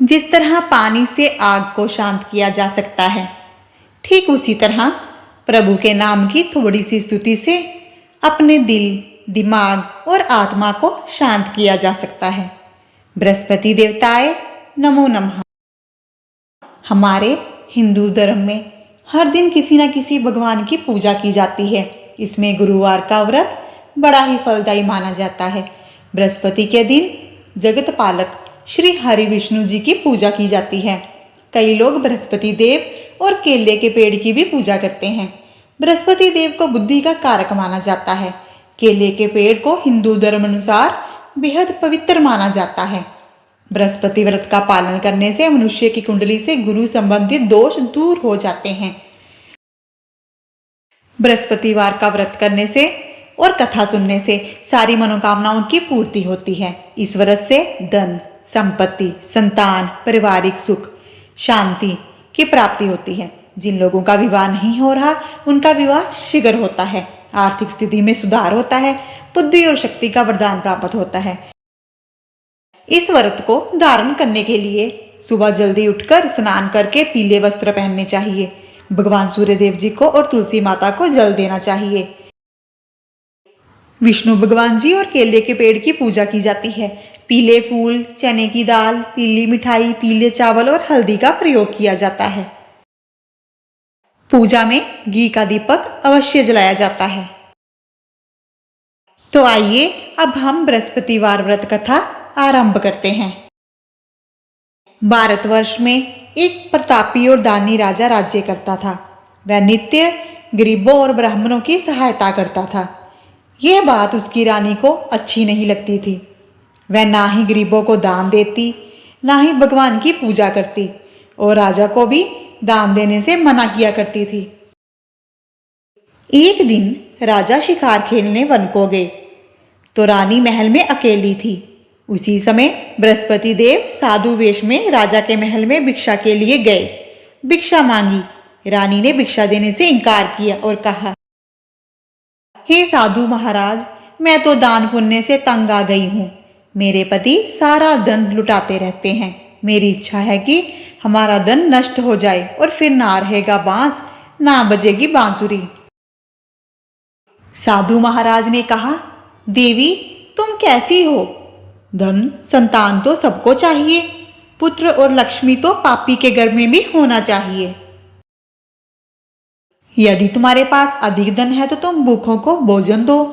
जिस तरह पानी से आग को शांत किया जा सकता है, ठीक उसी तरह प्रभु के नाम की थोड़ी सी स्तुति से अपने दिल, दिमाग और आत्मा को शांत किया जा सकता है। बृहस्पति देवताए नमो नमः। हमारे हिंदू धर्म में हर दिन किसी न किसी भगवान की पूजा की जाती है। इसमें गुरुवार का व्रत बड़ा ही फलदायी माना जाता है। बृहस्पति के दिन जगत पालक श्री हरि विष्णु जी की पूजा की जाती है। कई लोग बृहस्पति देव और केले के पेड़ की भी पूजा करते हैं। बृहस्पति देव को बुद्धि का कारक माना जाता है। केले के पेड़ को हिंदू धर्म अनुसार बेहद पवित्र माना जाता है। बृहस्पति व्रत का पालन करने से मनुष्य की कुंडली से गुरु संबंधित दोष दूर हो जाते हैं। बृहस्पतिवार का व्रत करने से और कथा सुनने से सारी मनोकामनाओं की पूर्ति होती है। इस व्रत से धन, संपत्ति, संतान, पारिवारिक सुख, शांति की प्राप्ति होती है। जिन लोगों का विवाह नहीं हो रहा, उनका विवाह शीघ्र होता है। आर्थिक स्थिति में सुधार होता है। बुद्धि और शक्ति का वरदान प्राप्त होता है। इस व्रत को धारण करने के लिए सुबह जल्दी उठकर स्नान करके पीले वस्त्र पहनने चाहिए। भगवान सूर्यदेव जी को और तुलसी माता को जल देना चाहिए। विष्णु भगवान जी और केले के पेड़ की पूजा की जाती है। पीले फूल, चने की दाल, पीली मिठाई, पीले चावल और हल्दी का प्रयोग किया जाता है। पूजा में घी का दीपक अवश्य जलाया जाता है। तो आइए अब हम बृहस्पतिवार व्रत कथा आरंभ करते हैं। भारतवर्ष में एक प्रतापी और दानी राजा राज्य करता था। वह नित्य गरीबों और ब्राह्मणों की सहायता करता था। यह बात उसकी रानी को अच्छी नहीं लगती थी। वह ना ही गरीबों को दान देती, ना ही भगवान की पूजा करती और राजा को भी दान देने से मना किया करती थी। एक दिन राजा शिकार खेलने वन को गए तो रानी महल में अकेली थी। उसी समय बृहस्पति देव साधु वेश में राजा के महल में भिक्षा के लिए गए। भिक्षा मांगी। रानी ने भिक्षा देने से इनकार किया और कहा, हे साधु महाराज, मैं तो दान पुण्य से तंग आ गई हूँ। मेरे पति सारा धन लुटाते रहते हैं। मेरी इच्छा है कि हमारा धन नष्ट हो जाए और फिर ना रहेगा बांस, ना बजेगी बांसुरी। साधु महाराज ने कहा, देवी तुम कैसी हो? धन संतान तो सबको चाहिए। पुत्र और लक्ष्मी तो पापी के घर में भी होना चाहिए। यदि तुम्हारे पास अधिक धन है तो तुम भूखों को भोजन दो,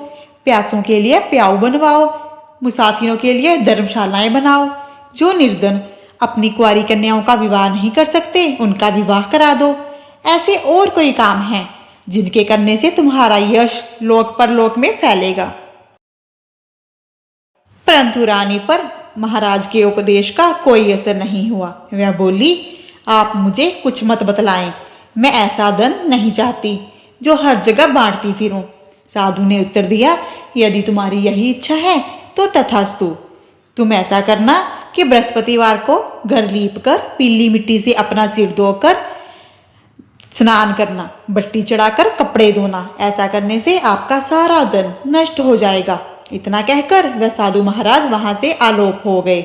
प्यासों के लिए प्याऊ बनवाओ, मुसाफिरों के लिए धर्मशालाएं बनाओ। जो निर्धन अपनी कुंवारी कन्याओं का विवाह नहीं कर सकते, उनका विवाह करा दो। ऐसे और कोई काम हैं जिनके करने से तुम्हारा यश लोक परलोक में फैलेगा। परंतु रानी पर महाराज के उपदेश का कोई असर नहीं हुआ। वह बोली, आप मुझे कुछ मत बतलाएं। मैं ऐसा धन नहीं चाहती जो हर जगह बांटती फिरूं। साधु ने उत्तर दिया, यदि तुम्हारी यही इच्छा है तो तथास्तु। तुम ऐसा करना कि बृहस्पतिवार को घर लीप कर पीली मिट्टी से अपना सिर धोकर स्नान करना, बट्टी चढ़ाकर कपड़े धोना। ऐसा करने से आपका सारा धन नष्ट हो जाएगा। इतना कहकर वह साधु महाराज वहां से आलोप हो गए।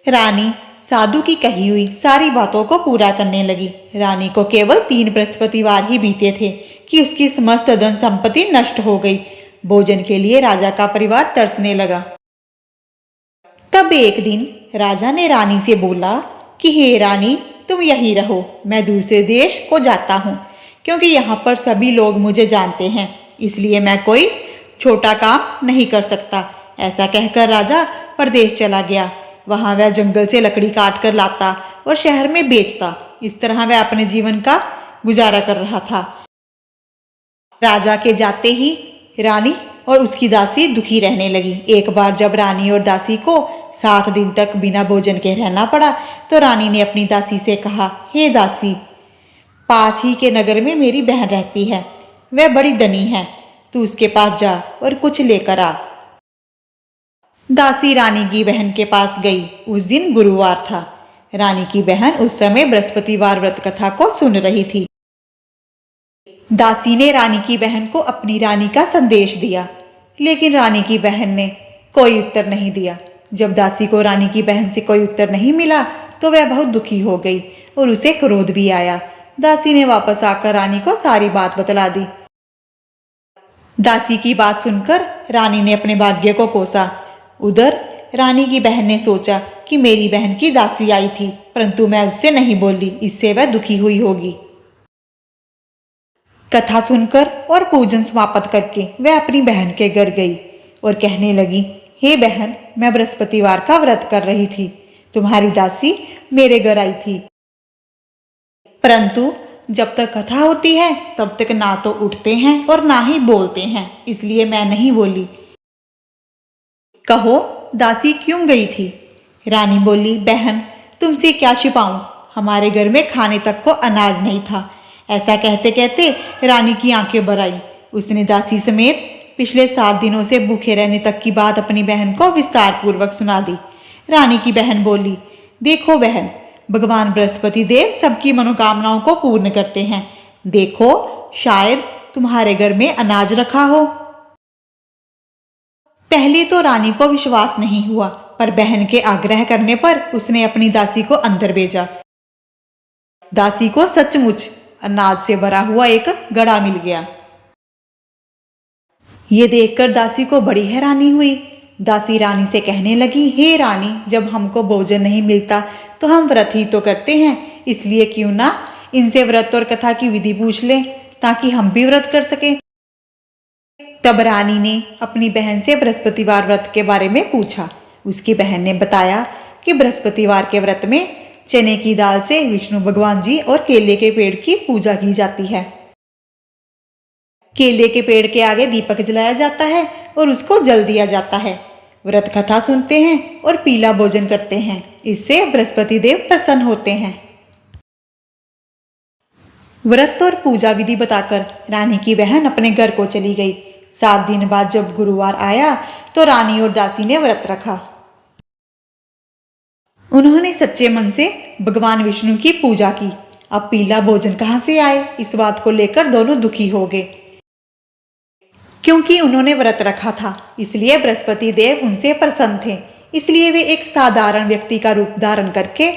रानी साधु की कही हुई सारी बातों को पूरा करने लगी। रानी को केवल 3 बृहस्पतिवार ही बीते थे कि उसकी समस्त धन संपत्ति नष्ट हो गई। भोजन के लिए राजा का परिवार तरसने लगा। तब एक दिन राजा ने रानी से बोला कि हे रानी, तुम यहीं रहो, मैं दूसरे देश को जाता हूँ, क्योंकि यहाँ पर सभी लोग मुझे जानते हैं, इसलिए मैं कोई छोटा काम नहीं कर सकता। ऐसा कहकर राजा परदेश चला गया। वहां वह जंगल से लकड़ी काट कर लाता और शहर में बेचता। इस तरह वह अपने जीवन का गुजारा कर रहा था। राजा के जाते ही रानी और उसकी दासी दुखी रहने लगी। एक बार जब रानी और दासी को 7 दिन तक बिना भोजन के रहना पड़ा तो रानी ने अपनी दासी से कहा, हे दासी, पास ही के नगर में मेरी बहन रहती है, वह बड़ी धनी है, तू उसके पास जा और कुछ लेकर आ। दासी रानी की बहन के पास गई। उस दिन गुरुवार था। रानी की बहन उस समय बृहस्पतिवार व्रत कथा को सुन रही थी। दासी ने रानी की बहन को अपनी रानी का संदेश दिया, लेकिन रानी की बहन ने कोई उत्तर नहीं दिया। जब दासी को रानी की बहन से कोई उत्तर नहीं मिला तो वह बहुत दुखी हो गई और उसे क्रोध भी आया। दासी ने वापस आकर रानी को सारी बात बतला दी। दासी की बात सुनकर रानी ने अपने भाग्य को कोसा। उधर रानी की बहन ने सोचा कि मेरी बहन की दासी आई थी, परंतु मैं उससे नहीं बोली, इससे वह दुखी हुई होगी। कथा सुनकर और पूजन समाप्त करके वह अपनी बहन के घर गई और कहने लगी, हे बहन, मैं बृहस्पतिवार का व्रत कर रही थी। तुम्हारी दासी मेरे घर आई थी, परंतु जब तक कथा होती है तब तक ना तो उठते हैं और ना ही बोलते हैं, इसलिए मैं नहीं बोली। कहो, दासी क्यों गई थी? रानी बोली, बहन, तुमसे क्या छिपाऊं, हमारे घर में खाने तक को अनाज नहीं था। ऐसा कहते कहते रानी की आंखें भर आई। उसने दासी समेत पिछले 7 दिनों से भूखे रहने तक की बात अपनी बहन को विस्तार पूर्वक सुना दी। रानी की बहन बोली, देखो बहन, भगवान बृहस्पति देव सबकी मनोकामनाओं को पूर्ण करते हैं। देखो, शायद तुम्हारे घर में अनाज रखा हो। पहले तो रानी को विश्वास नहीं हुआ, पर बहन के आग्रह करने पर उसने अपनी दासी को अंदर भेजा। दासी को सचमुच अनाज से भरा हुआ एक घड़ा मिल गया। ये देखकर दासी को बड़ी हैरानी हुई। दासी रानी से कहने लगी, हे रानी, जब हमको भोजन नहीं मिलता तो हम व्रत ही तो करते हैं, इसलिए क्यों ना इनसे व्रत और कथा की विधि पूछ लें ताकि हम भी व्रत कर सकें। तब रानी ने अपनी बहन से बृहस्पतिवार व्रत के बारे में पूछा। उसकी बहन ने बताया कि बृहस्पतिवार के व्रत में चने की दाल से विष्णु भगवान जी और केले के पेड़ की पूजा की जाती है। केले के पेड़ के आगे दीपक जलाया जाता है और उसको जल दिया जाता है। व्रत कथा सुनते हैं और पीला भोजन करते हैं, इससे बृहस्पति देव प्रसन्न होते हैं। व्रत और पूजा विधि बताकर रानी की बहन अपने घर को चली गई। 7 दिन बाद जब गुरुवार आया तो रानी और दासी ने व्रत रखा। उन्होंने सच्चे मन से भगवान विष्णु की पूजा की। अब पीला भोजन कहाँ से आए, इस बात को लेकर दोनों दुखी हो गए। क्योंकि उन्होंने व्रत रखा था, इसलिए बृहस्पति देव उनसे प्रसन्न थे। इसलिए वे एक साधारण व्यक्ति का रूप धारण करके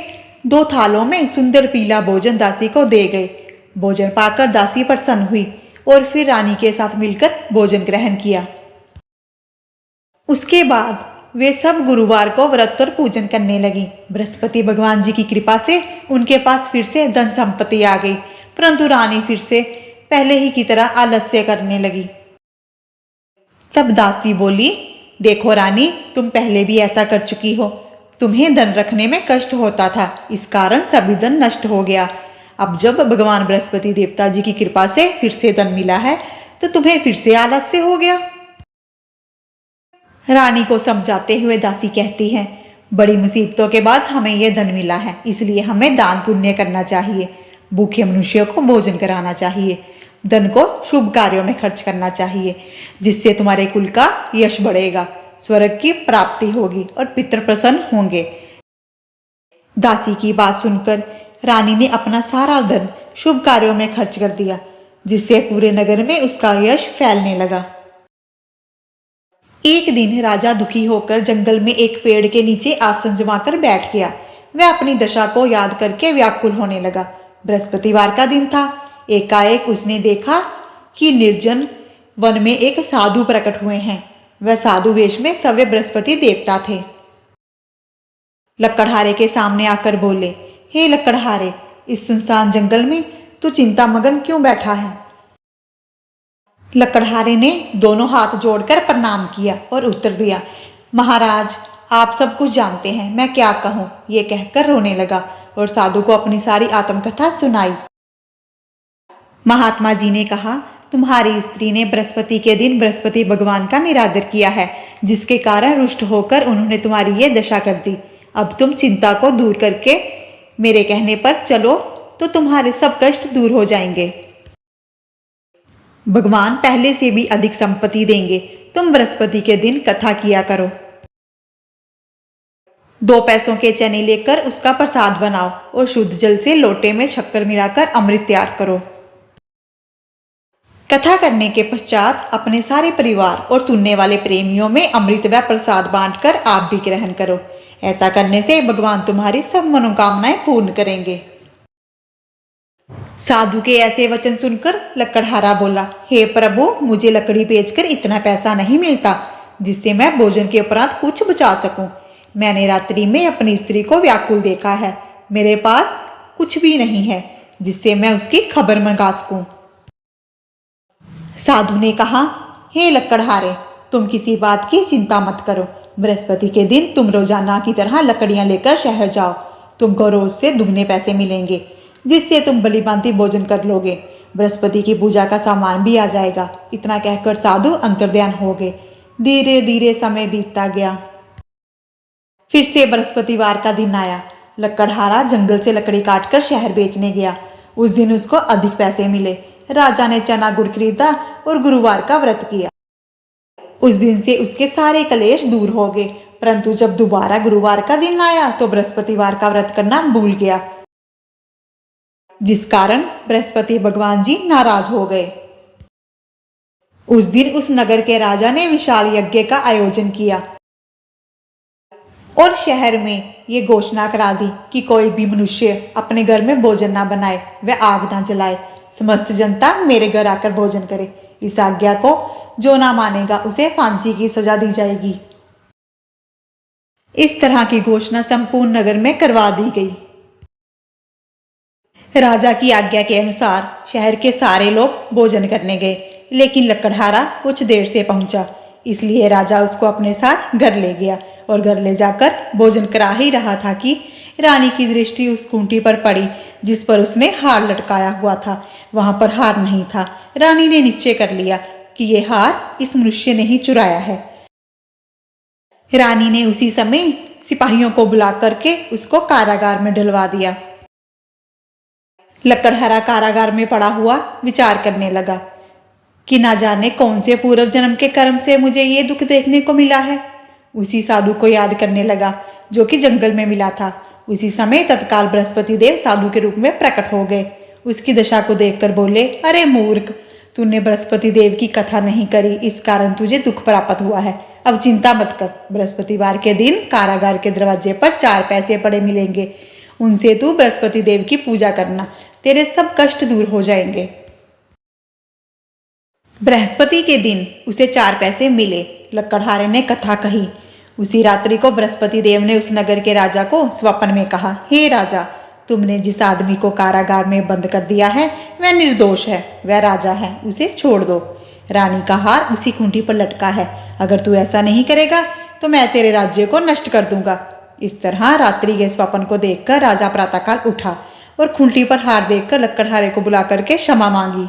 2 थालों में सुंदर पीला भोजन दासी को दे गए। भोजन पाकर दासी प्रसन्न हुई और फिर रानी के साथ मिलकर भोजन ग्रहण किया। उसके बाद वे सब गुरुवार को व्रत और पूजन करने लगी। बृहस्पति भगवान जी की कृपा से उनके पास फिर से धन संपत्ति आ गई, परंतु रानी फिर से पहले ही की तरह आलस्य करने लगी। तब दासी बोली, देखो रानी, तुम पहले भी ऐसा कर चुकी हो। तुम्हें धन रखने में कष्ट होता था, इस कारण सभी धन नष्ट हो गया। अब जब भगवान बृहस्पति देवता जी की कृपा से फिर से धन मिला है तो तुम्हें फिर से आलस्य हो गया। रानी को समझाते हुए दासी कहती है, बड़ी मुसीबतों के बाद हमें यह धन मिला है, इसलिए हमें दान पुण्य करना चाहिए। भूखे मनुष्यों को भोजन कराना चाहिए। धन को शुभ कार्यों में खर्च करना चाहिए, जिससे तुम्हारे कुल का यश बढ़ेगा, स्वर्ग की प्राप्ति होगी और पितृ प्रसन्न होंगे। दासी की बात सुनकर रानी ने अपना सारा धन शुभ कार्यों में खर्च कर दिया, जिससे पूरे नगर में उसका यश फैलने लगा। एक दिन राजा दुखी होकर जंगल में एक पेड़ के नीचे आसन जमाकर बैठ गया। वह अपनी दशा को याद करके व्याकुल होने लगा। बृहस्पतिवार का दिन था। एकाएक उसने देखा कि निर्जन वन में एक साधु प्रकट हुए हैं। वह साधु वेश में सवे बृहस्पति देवता थे। लकड़हारे के सामने आकर बोले, हे लकड़हारे, इस सुनसान जंगल में तू चिंता मगन क्यों बैठा है? लकड़हारे ने दोनों हाथ जोड़कर प्रणाम किया और उत्तर दिया, महाराज, आप सब कुछ जानते हैं, मैं क्या कहूँ। ये कहकर रोने लगा और साधु को अपनी सारी आत्मकथा सुनाई। महात्मा जी ने कहा, तुम्हारी स्त्री ने बृहस्पति के दिन बृहस्पति भगवान का निरादर किया है, जिसके कारण रुष्ट होकर उन्होंने तुम्हारी ये दशा कर दी। अब तुम चिंता को दूर करके मेरे कहने पर चलो तो तुम्हारे सब कष्ट दूर हो जाएंगे। भगवान पहले से भी अधिक संपत्ति देंगे। तुम बृहस्पति के दिन कथा किया करो। 2 पैसों के चने लेकर उसका प्रसाद बनाओ और शुद्ध जल से लोटे में शक्कर मिलाकर अमृत तैयार करो। कथा करने के पश्चात अपने सारे परिवार और सुनने वाले प्रेमियों में अमृत व प्रसाद बांटकर आप भी ग्रहण करो। ऐसा करने से भगवान तुम्हारी सब मनोकामनाएं पूर्ण करेंगे। साधु के ऐसे वचन सुनकर लकड़हारा बोला, हे प्रभु, मुझे लकड़ी बेचकर इतना पैसा नहीं मिलता जिससे मैं भोजन के उपरांत कुछ बचा सकूं। मैंने रात्रि में अपनी स्त्री को व्याकुल देखा है। मेरे पास कुछ भी नहीं है जिससे मैं उसकी खबर मंगा सकूं। साधु ने कहा, हे लकड़हारे, तुम किसी बात की चिंता मत करो। बृहस्पति के दिन तुम रोजाना की तरह लकड़ियां लेकर शहर जाओ। तुमको रोज से दुगने पैसे मिलेंगे जिससे तुम भलीभांति भोजन कर लोगे। बृहस्पति की पूजा का सामान भी आ जाएगा। इतना कहकर साधु अंतर्ध्यान हो गए। धीरे धीरे समय बीतता गया। फिर से बृहस्पतिवार का दिन आया। लकड़हारा जंगल से लकड़ी काटकर शहर बेचने गया। उस दिन उसको अधिक पैसे मिले। राजा ने चना गुड़ खरीदा और गुरुवार का व्रत किया। उस दिन से उसके सारे कलेश दूर हो गए। परंतु जब दोबारा गुरुवार का दिन आया तो बृहस्पतिवार का व्रत करना भूल गया, जिस कारण बृहस्पति भगवान जी नाराज हो गए। उस दिन उस नगर के राजा ने विशाल यज्ञ का आयोजन किया और शहर में ये घोषणा करा दी कि कोई भी मनुष्य अपने घर में भोजन ना बनाए व आग ना जलाए। समस्त जनता मेरे घर आकर भोजन करे। इस आज्ञा को जो ना मानेगा उसे फांसी की सजा दी जाएगी। इस तरह की घोषणा संपूर्ण नगर में करवा दी गई। राजा की आज्ञा के अनुसार शहर के सारे लोग भोजन करने गए, लेकिन लकड़हारा कुछ देर से पहुंचा। इसलिए राजा उसको अपने साथ घर ले गया और घर ले जाकर भोजन करा ही रहा था कि रानी की दृष्टि उस खूंटी पर पड़ी जिस पर उसने हार लटकाया हुआ था। वहां पर हार नहीं था। रानी ने निश्चय कर लिया कि ये हार इस मनुष्य ने ही चुराया है। रानी ने उसी समय सिपाहियों को बुला करके उसको कारागार में डलवा दिया। लकड़हारा कारागार में पड़ा हुआ विचार करने लगा कि ना जाने कौन से पूर्व जन्म के कर्म से मुझे ये दुख देखने को मिला है। उसी साधु को याद करने लगा जो कि जंगल में मिला था। उसी समय तत्काल बृहस्पति देव साधु के रूप में प्रकट हो गए। उसकी दशा को देखकर बोले, अरे मूर्ख, तूने बृहस्पति देव की कथा नहीं करी, इस कारण तुझे दुख प्राप्त हुआ है। अब चिंता मत कर। बृहस्पतिवार के दिन कारागार के दरवाजे पर 4 पैसे पड़े मिलेंगे। उनसे तू बृहस्पति देव की पूजा करना, तेरे सब कष्ट दूर हो जाएंगे। बृहस्पति के दिन उसे 4 पैसे मिले। लकड़हारे ने कथा कही। उसी रात्रि को बृहस्पति देव ने उस नगर के राजा को स्वप्न में कहा, हे राजा, तुमने जिस आदमी को कारागार में बंद कर दिया है वह निर्दोष है, वह राजा है, उसे छोड़ दो। रानी का हार उसी खूंटी पर लटका है। अगर तू ऐसा नहीं करेगा तो मैं तेरे राज्य को नष्ट कर दूंगा। इस तरह रात्रि के स्वप्न को देखकर राजा प्रातःकाल उठा और खूंटी पर हार देखकर लकड़हारे को बुला करके क्षमा मांगी।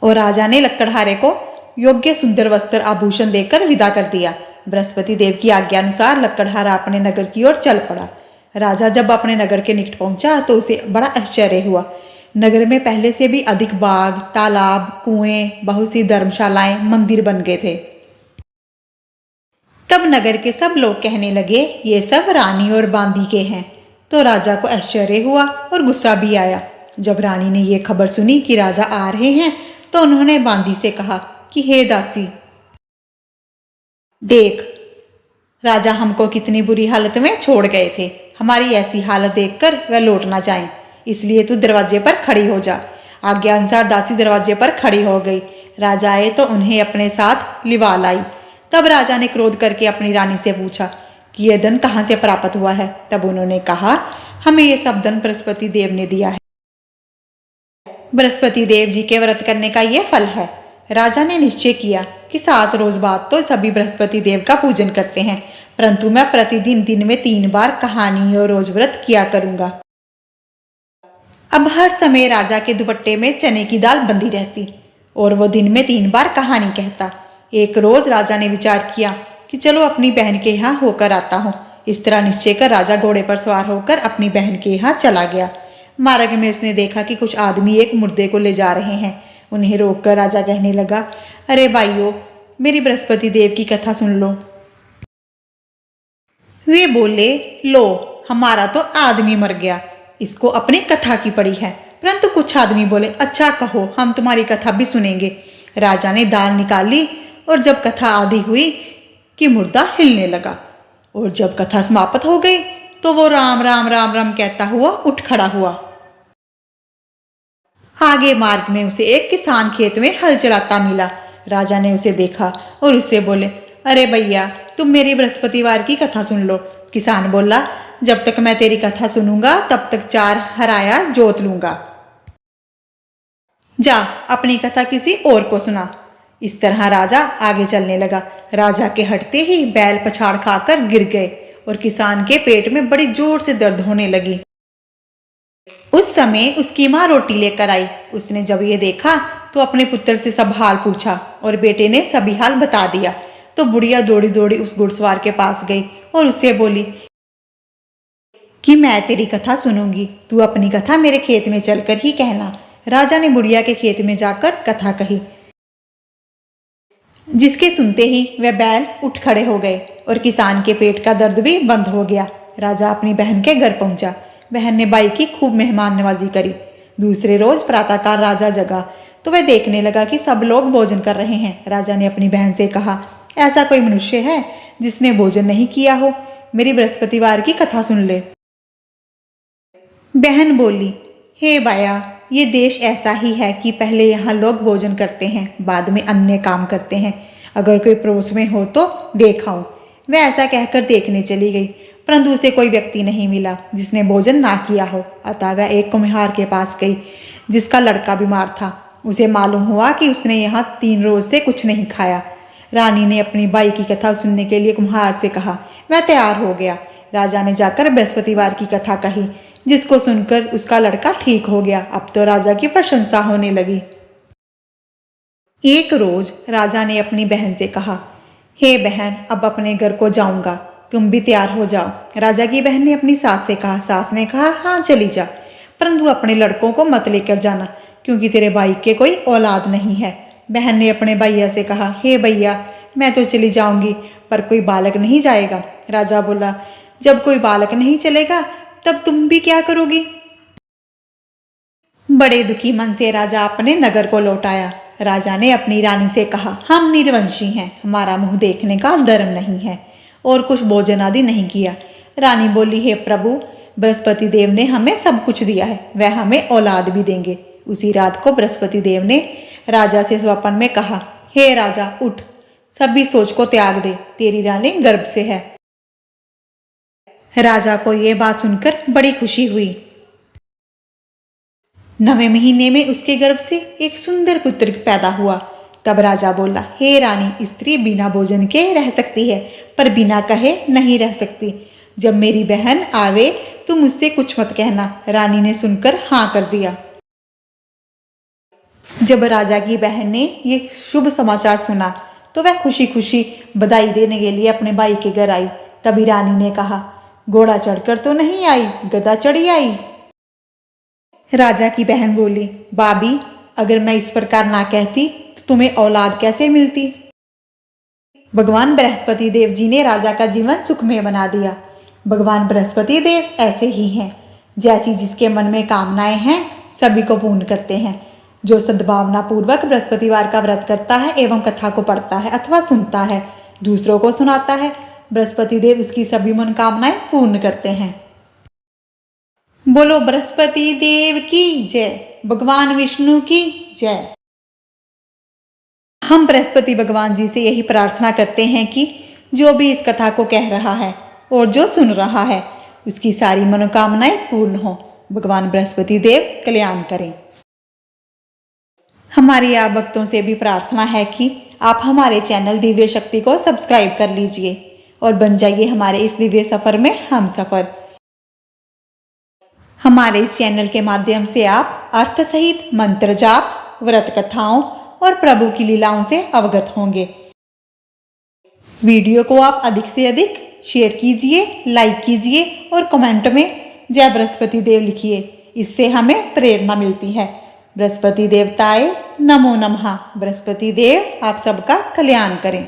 और राजा ने लकड़हारे को योग्य सुंदर वस्त्र आभूषण देकर विदा कर दिया। बृहस्पति देव की आज्ञा अनुसार लकड़हारा अपने नगर की ओर चल पड़ा। राजा जब अपने नगर के निकट पहुंचा तो उसे बड़ा आश्चर्य हुआ। नगर में पहले से भी अधिक बाग, तालाब, कुएं, बहुत सी धर्मशालाएं, मंदिर बन गए थे। तब नगर के सब लोग कहने लगे, ये सब रानी और बांदी के हैं। तो राजा को आश्चर्य हुआ और गुस्सा भी आया। जब रानी ने यह खबर सुनी कि राजा आ रहे हैं तो उन्होंने बांदी से कहा कि हे दासी, देख, राजा हमको कितनी बुरी हालत में छोड़ गए थे। हमारी ऐसी हालत देखकर वह लौट ना जाएं, इसलिए तू दरवाजे पर खड़ी हो जा। आज्ञा अनुसार दासी दरवाजे पर खड़ी हो गई। राजा आए तो उन्हें अपने साथ लिवा लाई। तब राजा ने क्रोध करके अपनी रानी से पूछा कि यह धन कहाँ से प्राप्त हुआ है। तब उन्होंने कहा, हमें यह सब धन बृहस्पति देव ने दिया है। बृहस्पति देव जी के व्रत करने का यह फल है। राजा ने निश्चय किया कि 7 रोज बाद तो सभी बृहस्पति देव का पूजन करते हैं, परंतु मैं प्रतिदिन दिन में 3 बार कहानी और रोज व्रत किया करूंगा। अब हर समय राजा के दुपट्टे में चने की दाल बंधी रहती और वो दिन में 3 बार कहानी कहता। एक रोज राजा ने विचार किया कि चलो अपनी बहन के यहाँ होकर आता हूँ। इस तरह निश्चय कर राजा घोड़े पर सवार होकर अपनी बहन के यहाँ चला गया। मार्ग में उसने देखा कि कुछ आदमी एक मुर्दे को ले जा रहे हैं। उन्हें रोककर राजा कहने लगा, अरे भाइयों, मेरी बृहस्पति देव की कथा सुन लो। वे बोले, लो हमारा तो आदमी मर गया, इसको अपनी कथा की पड़ी है। परंतु कुछ आदमी बोले, अच्छा कहो, हम तुम्हारी कथा भी सुनेंगे। राजा ने दाल निकाली और जब कथा आधी हुई कि मुर्दा हिलने लगा, और जब कथा समाप्त हो गई तो वो राम राम राम राम कहता हुआ उठ खड़ा हुआ। आगे मार्ग में उसे एक किसान खेत में हल चलाता मिला। राजा ने उसे देखा और उससे बोले, अरे भैया, तुम मेरी बृहस्पतिवार की कथा सुन लो। किसान बोला, जब तक मैं तेरी कथा सुनूंगा तब तक 4 हराया जोत लूंगा। जा अपनी कथा किसी और को सुना। इस तरह राजा आगे चलने लगा। राजा के हटते ही बैल पछाड़ खाकर गिर गए और किसान के पेट में बड़ी जोर से दर्द होने लगी। उस समय उसकी माँ रोटी लेकर आई। उसने जब ये देखा तो अपने पुत्र से सब हाल पूछा और बेटे ने सभी हाल बता दिया। तो बुढ़िया दौड़ी दौड़ी उस घुड़सवार के पास गई और उससे बोली कि मैं तेरी कथा सुनूंगी, तू अपनी कथा मेरे खेत में चलकर ही कहना। राजा ने बुढ़िया के खेत में जाकर कथा कही, जिसके सुनते ही वह बैल उठ खड़े हो गए और किसान के पेट का दर्द भी बंद हो गया। राजा अपनी बहन के घर पहुंचा। बहन ने बाई की खूब मेहमान नवाजी करी। दूसरे रोज प्रातःकाल राजा जगा तो वह देखने लगा कि सब लोग भोजन कर रहे हैं। राजा ने अपनी बहन से कहा, ऐसा कोई मनुष्य है जिसने भोजन नहीं किया हो? मेरी बृहस्पतिवार की कथा सुन ले। बहन बोली, हे बाया, ये देश ऐसा ही है कि पहले यहाँ लोग भोजन करते हैं, बाद में अन्य काम करते हैं। अगर कोई पड़ोस में हो तो देख आऊं। वह ऐसा कहकर देखने चली गई, परंतु उसे कोई व्यक्ति नहीं मिला जिसने भोजन ना किया हो। अतः वह एक कुम्हार के पास गई जिसका लड़का बीमार था। उसे मालूम हुआ कि उसने यहाँ 3 रोज से कुछ नहीं खाया। रानी ने अपनी बाई की कथा सुनने के लिए कुम्हार से कहा। वह तैयार हो गया। राजा ने जाकर बृहस्पतिवार की कथा कही, जिसको सुनकर उसका लड़का ठीक हो गया। अब तो राजा की प्रशंसा होने लगी। एक रोज राजा ने अपनी बहन से कहा, हे बहन, अब अपने घर को जाऊंगा, तुम भी तैयार हो जाओ। राजा की बहन ने अपनी सास से कहा। सास ने कहा, हाँ चली जा, परंतु अपने लड़कों को मत लेकर जाना, क्योंकि तेरे भाई के कोई औलाद नहीं है। बहन ने अपने भैया से कहा, हे भैया, मैं तो चली जाऊंगी, पर कोई बालक नहीं जाएगा। राजा बोला, जब कोई बालक नहीं चलेगा तब तुम भी क्या करोगी? बड़े दुखी मन से राजा अपने नगर को लौट आया। राजा ने अपनी रानी से कहा, हम निर्वंशी हैं, हमारा मुंह देखने का धर्म नहीं है और कुछ भोजन आदि नहीं किया। रानी बोली, हे प्रभु, बृहस्पति देव ने हमें सब कुछ दिया है, वह हमें औलाद भी देंगे। उसी रात को बृहस्पति देव ने राजा से स्वप्न में कहा, हे राजा, उठ, सभी सोच को त्याग दे, तेरी रानी गर्भ से है। राजा को यह बात सुनकर बड़ी खुशी हुई। 9वें महीने में उसके गर्भ से एक सुंदर पुत्र पैदा हुआ। तब राजा बोला, हे रानी, स्त्री बिना भोजन के रह सकती है, पर बिना कहे नहीं रह सकती। जब मेरी बहन आवे तुम मुझसे कुछ मत कहना। रानी ने सुनकर हाँ कर दिया। जब राजा की बहन ने ये शुभ समाचार सुना तो वह खुशी खुशी बधाई देने के लिए अपने भाई के घर आई। तभी रानी ने कहा, घोड़ा चढ़कर तो नहीं आई, गधा चढ़ी आई। राजा की बहन बोली, भाभी, अगर मैं इस प्रकार ना कहती तो तुम्हें औलाद कैसे मिलती? भगवान बृहस्पति देव जी ने राजा का जीवन सुखमय बना दिया। भगवान बृहस्पति देव ऐसे ही हैं, जैसी जिसके मन में कामनाएं हैं सभी को पूर्ण करते हैं। जो सद्भावना पूर्वक बृहस्पतिवार का व्रत करता है एवं कथा को पढ़ता है अथवा सुनता है, दूसरों को सुनाता है, बृहस्पति देव उसकी सभी मनोकामनाएं पूर्ण करते हैं। बोलो बृहस्पति देव की जय, भगवान विष्णु की जय। हम बृहस्पति भगवान जी से यही प्रार्थना करते हैं कि जो भी इस कथा को कह रहा है और जो सुन रहा है उसकी सारी मनोकामनाएं पूर्ण हो। भगवान बृहस्पति देव कल्याण करें। हमारी आप भक्तों से भी प्रार्थना है कि आप हमारे चैनल दिव्य शक्ति को सब्सक्राइब कर लीजिए और बन जाइए हमारे इस दिव्य सफर में हम सफर। हमारे इस चैनल के माध्यम से आप अर्थ सहित मंत्र जाप, व्रत कथाओं और प्रभु की लीलाओं से अवगत होंगे। वीडियो को आप अधिक से अधिक शेयर कीजिए, लाइक कीजिए और कमेंट में जय बृहस्पति देव लिखिए। इससे हमें प्रेरणा मिलती है। बृहस्पति देवताए नमो नमः। बृहस्पति देव आप सबका कल्याण करें।